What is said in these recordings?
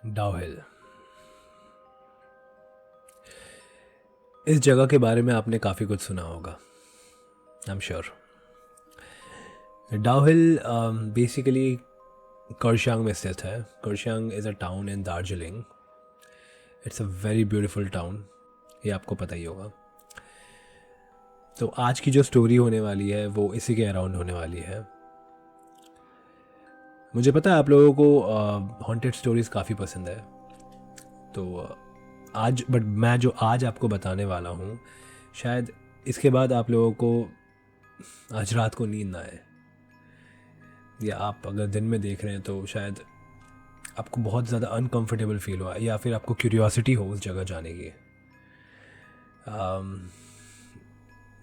Dowhill. इस जगह के बारे में आपने काफ़ी कुछ सुना होगा, I am sure. Dowhill basically Kurseong में स्थित है। Kurseong is a town in Darjeeling. It's a very beautiful town, ये आपको पता ही होगा। तो आज की जो स्टोरी होने वाली है वो इसी के अराउंड होने वाली है। मुझे पता है आप लोगों को हॉन्टेड स्टोरीज़ काफ़ी पसंद है, तो आज मैं जो आज आपको बताने वाला हूँ, शायद इसके बाद आप लोगों को आज रात को नींद ना आए, या आप अगर दिन में देख रहे हैं तो शायद आपको बहुत ज़्यादा अनकंफर्टेबल फील हुआ, या फिर आपको क्यूरियोसिटी हो उस जगह जाने की।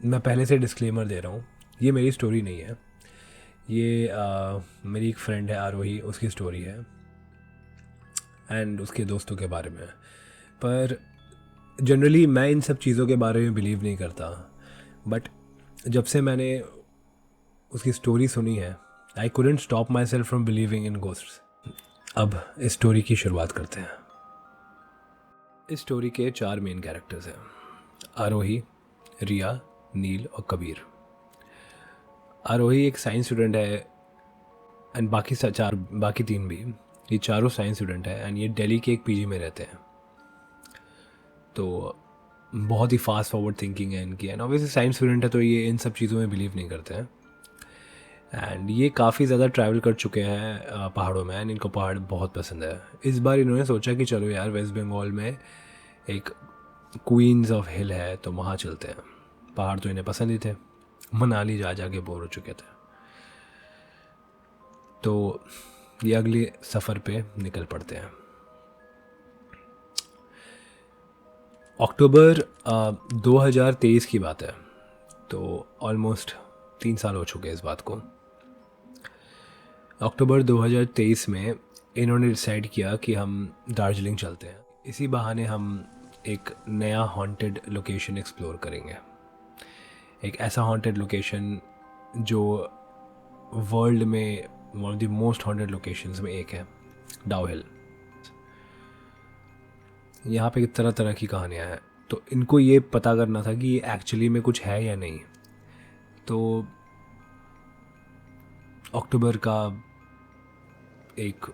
मैं पहले से डिस्क्लेमर दे रहा हूँ, ये मेरी स्टोरी नहीं है, ये मेरी एक फ्रेंड है आरोही, उसकी स्टोरी है एंड उसके दोस्तों के बारे में। पर जनरली मैं इन सब चीज़ों के बारे में बिलीव नहीं करता, बट जब से मैंने उसकी स्टोरी सुनी है, I couldn't stop my self from believing in ghosts. अब इस स्टोरी की शुरुआत करते हैं। इस स्टोरी के 4 मेन कैरेक्टर्स हैं, आरोही, रिया, नील और कबीर। आरोही एक साइंस स्टूडेंट है एंड बाकी 3 भी, ये चारों साइंस स्टूडेंट है एंड ये दिल्ली के एक पीजी में रहते हैं। तो बहुत ही फास्ट फॉरवर्ड थिंकिंग है इनकी, एंड ऑब्वियसली साइंस स्टूडेंट है तो ये इन सब चीज़ों में बिलीव नहीं करते हैं। एंड ये काफ़ी ज़्यादा ट्रैवल कर चुके हैं पहाड़ों में, एंड इनको पहाड़ बहुत पसंद है। इस बार इन्होंने सोचा कि चलो यार, वेस्ट बंगाल में एक क्वींस ऑफ हिल है तो वहाँ चलते हैं। पहाड़ तो इन्हें पसंद ही थे, मनाली जा जा के बोर हो चुके थे, तो ये अगले सफ़र पे निकल पड़ते हैं। अक्टूबर 2023 की बात है, तो ऑलमोस्ट 3 साल हो चुके हैं इस बात को। अक्टूबर 2023 में इन्होंने डिसाइड किया कि हम दार्जिलिंग चलते हैं। इसी बहाने हम एक नया हॉन्टेड लोकेशन एक्सप्लोर करेंगे, एक ऐसा हॉन्टेड लोकेशन जो वर्ल्ड में one of the most haunted locations में एक है, डाउहिल। यहाँ पे तरह तरह की कहानियाँ हैं, तो इनको ये पता करना था कि ये एक्चुअली में कुछ है या नहीं। तो अक्टूबर का एक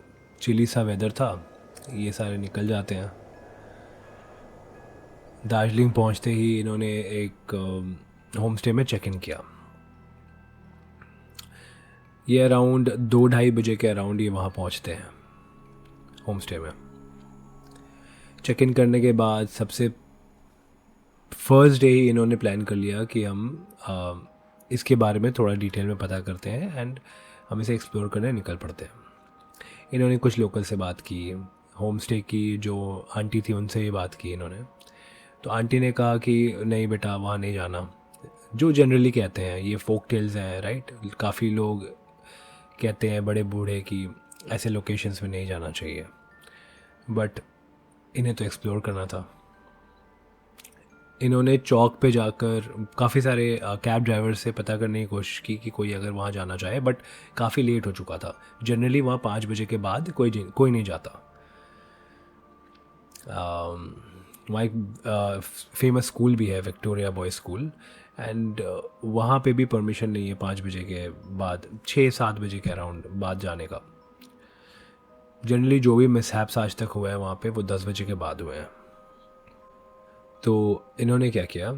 चिली सा वेदर था, ये सारे निकल जाते हैं। दार्जिलिंग पहुंचते ही इन्होंने एक होम स्टे में चेक इन किया। ये अराउंड 2-2:30 बजे के अराउंड ये वहाँ पहुँचते हैं होम स्टे में। चेक इन करने के बाद सबसे फर्स्ट डे ही इन्होंने प्लान कर लिया कि हम इसके बारे में थोड़ा डिटेल में पता करते हैं एंड हम इसे एक्सप्लोर करने निकल पड़ते हैं। इन्होंने कुछ लोकल से बात की, होम स्टे की जो आंटी थी उनसे भी बात की इन्होंने। तो आंटी ने कहा कि नहीं बेटा, वहाँ नहीं जाना। जो जनरली कहते हैं, ये फोक टेल्स हैं, राइट। काफ़ी लोग कहते हैं, बड़े बूढ़े, कि ऐसे लोकेशंस में नहीं जाना चाहिए, बट इन्हें तो एक्सप्लोर करना था। इन्होंने चौक पे जाकर काफ़ी सारे कैब ड्राइवर से पता करने की कोशिश की कि कोई अगर वहाँ जाना चाहे, बट काफ़ी लेट हो चुका था। जनरली वहाँ 5 बजे के बाद कोई नहीं जाता। वहाँ एक फेमस स्कूल भी है, विक्टोरिया बॉयज़ स्कूल, एंड वहाँ पे भी परमिशन नहीं है 5 बजे के बाद, 6-7 बजे के अराउंड बाद जाने का। जनरली जो भी मिसहैप्स आज तक हुए हैं वहाँ पे, वो 10 बजे के बाद हुए हैं। तो इन्होंने क्या किया,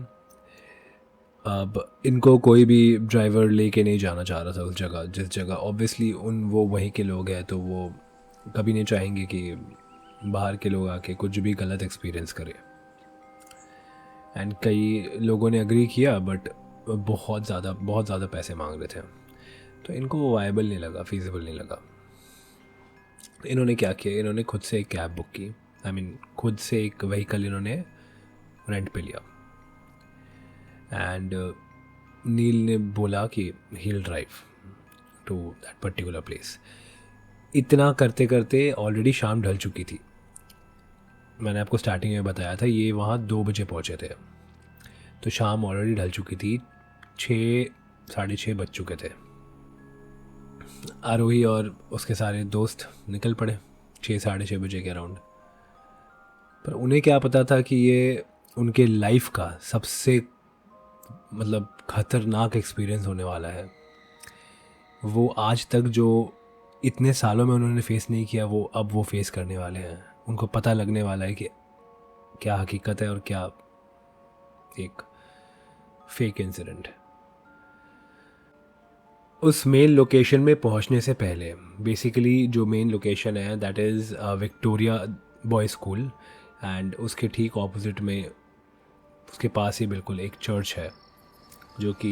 अब इनको कोई भी ड्राइवर लेके नहीं जाना चाह रहा था उस जगह, जिस जगह ऑब्वियसली वो वहीं के लोग हैं, तो वो कभी नहीं चाहेंगे कि बाहर के लोग आके कुछ भी गलत एक्सपीरियंस करें। एंड कई लोगों ने एग्री किया, बट बहुत ज़्यादा पैसे मांग रहे थे, तो इनको वो वायबल नहीं लगा, फीजिबल नहीं लगा। तो इन्होंने क्या किया, इन्होंने खुद से एक कैब बुक की, खुद से एक व्हीकल इन्होंने रेंट पे लिया। एंड नील ने बोला कि he'll drive to that particular place. इतना करते करते ऑलरेडी शाम ढल चुकी थी। मैंने आपको स्टार्टिंग में बताया था, ये वहाँ 2 बजे पहुँचे थे, तो शाम ऑलरेडी ढल चुकी थी, 6-6:30 बज चुके थे। आरोही और उसके सारे दोस्त निकल पड़े 6 साढ़े 6 बजे के अराउंड। पर उन्हें क्या पता था कि ये उनके लाइफ का सबसे मतलब ख़तरनाक एक्सपीरियंस होने वाला है। वो आज तक जो इतने सालों में उन्होंने फेस नहीं किया, वो अब वो फेस करने वाले हैं। उनको पता लगने वाला है कि क्या हकीकत है और क्या एक फेक इंसिडेंट है। उस मेन लोकेशन में पहुंचने से पहले बेसिकली जो मेन लोकेशन है that is Victoria boy school, and उसके ठीक ऑपोजिट में उसके पास ही बिल्कुल एक चर्च है, जो कि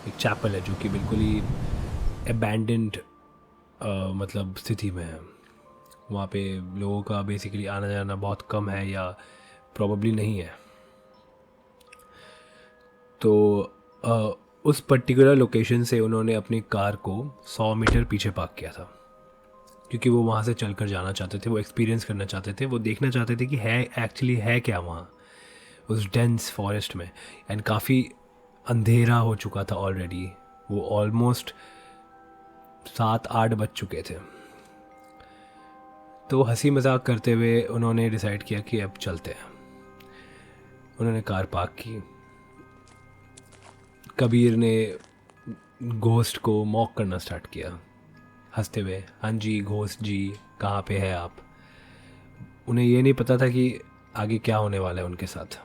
एक चैपल है, जो कि बिल्कुल ही अबैंडन्ड मतलब स्थिति में है। वहाँ पे लोगों का बेसिकली आना जाना बहुत कम है या प्रॉबली नहीं है। तो उस पर्टिकुलर लोकेशन से उन्होंने अपनी कार को 100 मीटर पीछे पार्क किया था, क्योंकि वो वहाँ से चलकर जाना चाहते थे, वो एक्सपीरियंस करना चाहते थे, वो देखना चाहते थे कि है एक्चुअली है क्या वहाँ उस डेंस फॉरेस्ट में। एंड काफ़ी अंधेरा हो चुका था ऑलरेडी, वो ऑलमोस्ट 7-8 बज चुके थे। तो हंसी मजाक करते हुए उन्होंने डिसाइड किया कि अब चलते हैं। उन्होंने कार पार्क की। कबीर ने घोस्ट को मॉक करना स्टार्ट किया हंसते हुए, हाँ जी घोस्ट जी कहाँ पे है आप। उन्हें ये नहीं पता था कि आगे क्या होने वाला है उनके साथ।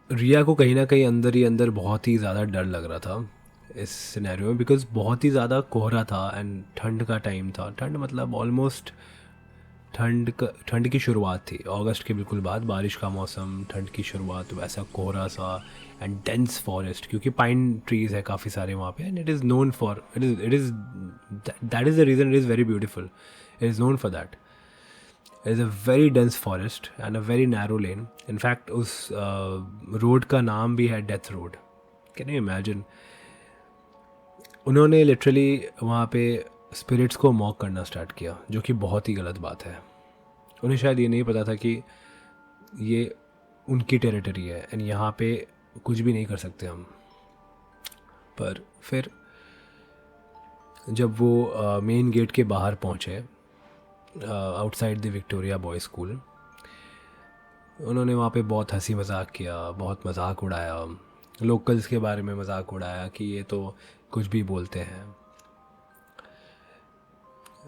रिया को कहीं ना कहीं अंदर ही अंदर बहुत ही ज़्यादा डर लग रहा था इस सिनेरियो में, बिकॉज बहुत ही ज़्यादा कोहरा था एंड ठंड का टाइम था। ठंड मतलब ऑलमोस्ट ठंड की शुरुआत थी, अगस्त के बिल्कुल बाद बारिश का मौसम, ठंड की शुरुआत, वैसा कोहरा सा एंड डेंस फॉरेस्ट, क्योंकि पाइन ट्रीज़ है काफ़ी सारे वहाँ पे, and it is known for it is that is the reason it is very beautiful, it is known for that. It is a very dense forest and a very narrow lane. In fact उस road का नाम भी है death road. Can you imagine. उन्होंने literally वहाँ पे spirits को mock करना स्टार्ट किया, जो कि बहुत ही गलत बात है। उन्हें शायद ये नहीं पता था कि ये उनकी टेरिटरी है एंड यहाँ पे कुछ भी नहीं कर सकते हम। पर फिर जब वो मेन गेट के बाहर पहुँचे, outside the Victoria boy school, उन्होंने वहाँ पे बहुत हंसी मजाक किया, बहुत मजाक उड़ाया, लोकल्स के बारे में मजाक उड़ाया कि ये तो कुछ भी बोलते हैं।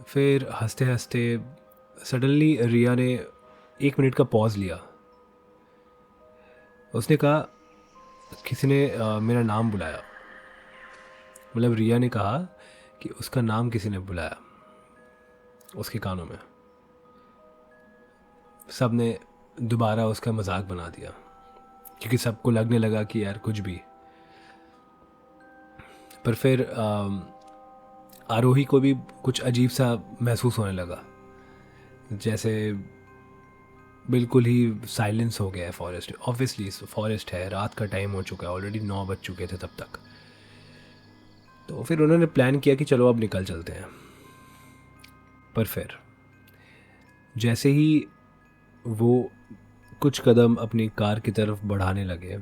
फिर हंसते हंसते सडनली रिया ने 1 मिनट का पॉज लिया। उसने कहा किसी ने मेरा नाम बुलाया। मतलब रिया ने कहा कि उसका नाम किसी ने बुलाया उसके कानों में। सब ने दोबारा उसका मजाक बना दिया, क्योंकि सबको लगने लगा कि यार कुछ भी। पर फिर आरोही को भी कुछ अजीब सा महसूस होने लगा, जैसे बिल्कुल ही साइलेंस हो गया है फॉरेस्ट। ऑब्वियसली फॉरेस्ट है, रात का टाइम हो चुका है, ऑलरेडी 9 बज चुके थे तब तक। तो फिर उन्होंने प्लान किया कि चलो अब निकल चलते हैं। पर फिर जैसे ही वो कुछ कदम अपनी कार की तरफ बढ़ाने लगे,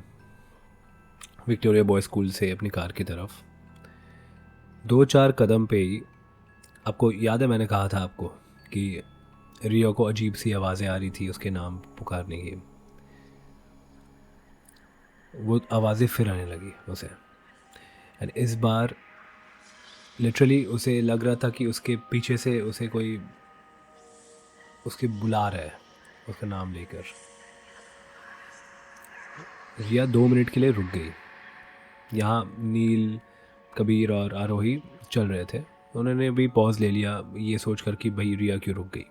विक्टोरिया बॉय स्कूल से अपनी कार की तरफ, 2-4 कदम पे ही, आपको याद है मैंने कहा था आपको कि रिया को अजीब सी आवाज़ें आ रही थी उसके नाम पुकारने की। वो आवाज़ें फिर आने लगी उसे, एंड इस बार लिटरली उसे लग रहा था कि उसके पीछे से उसे कोई उसके बुला रहा है उसका नाम लेकर। रिया 2 मिनट के लिए रुक गई। यहाँ नील, कबीर और आरोही चल रहे थे, उन्होंने भी पॉज ले लिया ये सोचकर कि भाई रिया क्यों रुक गई।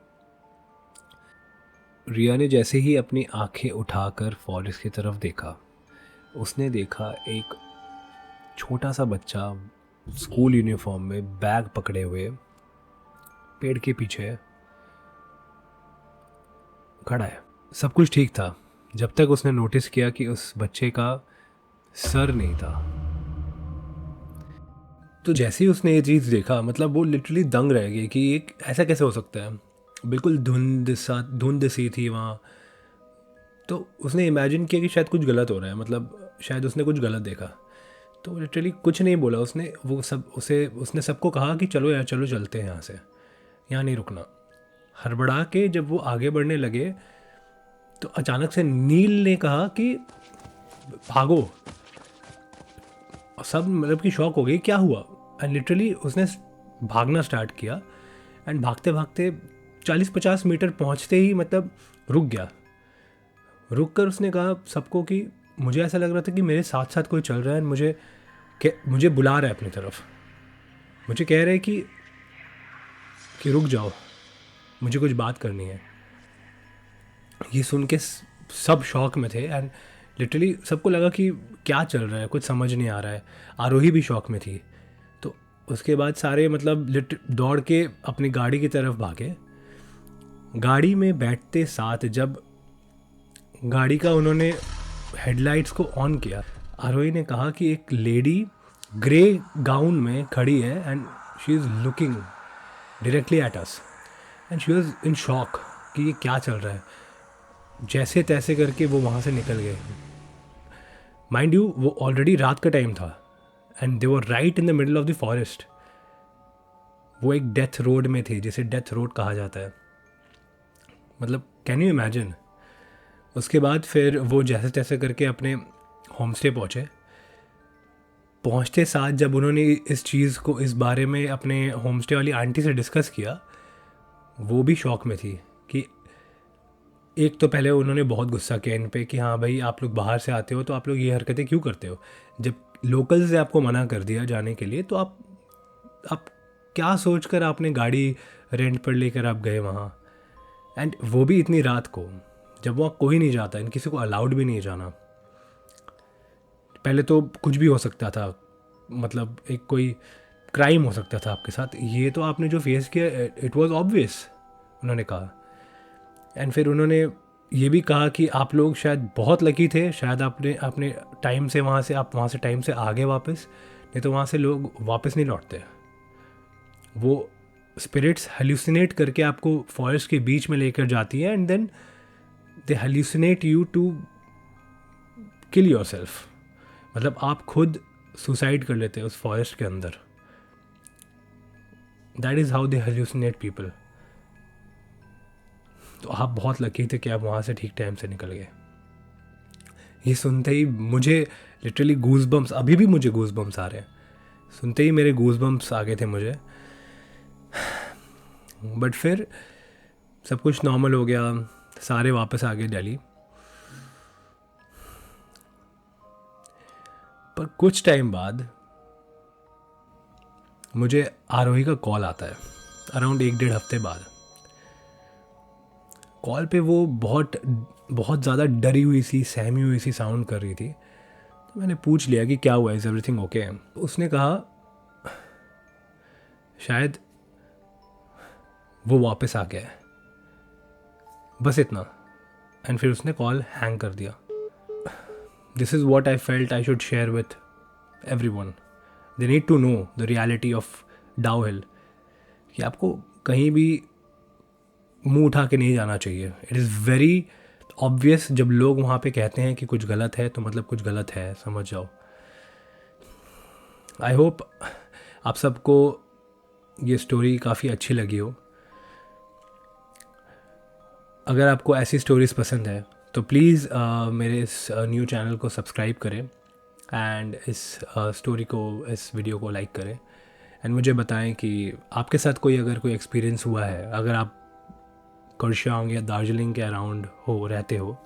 रिया ने जैसे ही अपनी आंखें उठाकर फॉरेस्ट की तरफ देखा, उसने देखा एक छोटा सा बच्चा स्कूल यूनिफॉर्म में बैग पकड़े हुए पेड़ के पीछे खड़ा है। सब कुछ ठीक था जब तक उसने नोटिस किया कि उस बच्चे का सर नहीं था। तो जैसे ही उसने ये चीज़ देखा, मतलब वो लिटरली दंग रह गई कि एक ऐसा कैसे हो सकता है। बिल्कुल धुंध सी थी वहाँ। तो उसने इमेजिन किया कि शायद कुछ गलत हो रहा है, मतलब शायद उसने कुछ गलत देखा। तो लिटरली कुछ नहीं बोला उसने, वो सब उसने सबको कहा कि चलो यार चलो चलते हैं यहाँ से, यहाँ नहीं रुकना। हड़बड़ा के जब वो आगे बढ़ने लगे तो अचानक से नील ने कहा कि भागो। सब मतलब कि शॉक हो गई, क्या हुआ। एंड लिटरली उसने भागना स्टार्ट किया एंड भागते भागते 40-50 मीटर पहुंचते ही मतलब रुक गया। रुक कर उसने कहा सबको कि मुझे ऐसा लग रहा था कि मेरे साथ साथ कोई चल रहा है, मुझे बुला रहा है अपनी तरफ, मुझे कह रहा है कि रुक जाओ, मुझे कुछ बात करनी है। ये सुन के सब शॉक में थे एंड लिटरली सबको लगा कि क्या चल रहा है, कुछ समझ नहीं आ रहा है। आरोही भी शॉक में थी। तो उसके बाद सारे मतलब दौड़ के अपनी गाड़ी की तरफ भागे। गाड़ी में बैठते साथ जब गाड़ी का उन्होंने हेडलाइट्स को ऑन किया, आरोही ने कहा कि एक लेडी ग्रे गाउन में खड़ी है and she is looking directly at us and she was in shock कि ये क्या चल रहा है। जैसे तैसे करके वो वहाँ से निकल गए। माइंड यू वो ऑलरेडी रात का टाइम था and they were right in the middle of the forest. वो एक डेथ रोड में थे, जिसे डेथ रोड कहा जाता है। मतलब कैन यू इमेजिन। उसके बाद फिर वो जैसे तैसे करके अपने होम स्टे पहुँचते साथ जब उन्होंने इस चीज़ को, इस बारे में अपने होम स्टे वाली आंटी से डिस्कस किया, वो भी शॉक में थी कि एक तो पहले उन्होंने बहुत गुस्सा किया इन पे कि हाँ भाई आप लोग बाहर से आते हो तो आप लोग ये हरकतें क्यों करते हो। जब लोकल से आपको मना कर दिया जाने के लिए तो आप क्या सोच कर आपने गाड़ी रेंट पर लेकर आप गए वहाँ। एंड वो भी इतनी रात को जब वहाँ कोई नहीं जाता, इन किसी को अलाउड भी नहीं जाना। पहले तो कुछ भी हो सकता था, मतलब एक कोई क्राइम हो सकता था आपके साथ। ये तो आपने जो फेस किया इट वाज ऑब्वियस, उन्होंने कहा। एंड फिर उन्होंने ये भी कहा कि आप लोग शायद बहुत लकी थे, शायद आपने टाइम से वहाँ से टाइम से आगे वापस, नहीं तो वहाँ से लोग वापस नहीं लौटते। वो स्पिरिट्स हेल्यूसिनेट करके आपको फॉरेस्ट के बीच में लेकर जाती है and then they hallucinate you to kill yourself. मतलब आप खुद सुसाइड कर लेते हैं उस फॉरेस्ट के अंदर। That is how they hallucinate people. तो आप बहुत लकी थे कि आप वहाँ से ठीक टाइम से निकल गए। ये सुनते ही मुझे लिटरली गूज बम्स, अभी भी मुझे गूज बम्स आ रहे हैं, सुनते ही मेरे गूज बम्स आ गए थे मुझे। बट फिर सब कुछ नॉर्मल हो गया, सारे वापस आ गए दिल्ली। पर कुछ टाइम बाद मुझे आरोही का कॉल आता है, अराउंड 1-1.5 हफ्ते बाद। कॉल पे वो बहुत ज़्यादा डरी हुई सी, सहमी हुई सी साउंड कर रही थी। तो मैंने पूछ लिया कि क्या हुआ, इज़ एवरीथिंग ओके। उसने कहा शायद वो वापस आ गया है, बस इतना। एंड फिर उसने कॉल हैंग कर दिया। This is what I felt I should share with everyone. They need to know the reality of Dow Hill, कि आपको कहीं भी मुंह उठा के नहीं जाना चाहिए। इट इज़ वेरी ऑब्वियस, जब लोग वहाँ पे कहते हैं कि कुछ गलत है तो मतलब कुछ गलत है, समझ जाओ। आई होप आप सबको ये स्टोरी काफ़ी अच्छी लगी हो। अगर आपको ऐसी स्टोरीज़ पसंद है तो प्लीज़ मेरे इस न्यू चैनल को सब्सक्राइब करें एंड इस स्टोरी को, इस वीडियो को लाइक करें एंड मुझे बताएं कि आपके साथ अगर कोई एक्सपीरियंस हुआ है। अगर आप करशांग या दार्जिलिंग के अराउंड रहते हो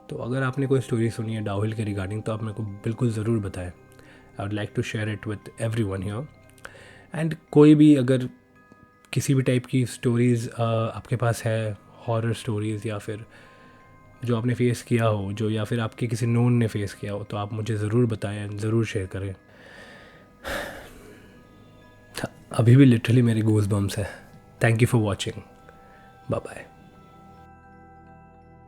तो अगर आपने कोई स्टोरी सुनी है डाउ हिल के रिगार्डिंग तो आप मेरे को बिल्कुल ज़रूर बताएं। I would like to share it with everyone here. And कोई भी अगर किसी भी टाइप की स्टोरीज़ आपके पास है, हॉरर स्टोरीज़ या फिर जो आपने फेस किया हो, जो या फिर आपके किसी नोन ने फेस किया हो, तो आप मुझे ज़रूर बताएं, ज़रूर शेयर करें। अभी भी लिटरली मेरे गूज़ बम्स है। Thank you for watching. Bye bye.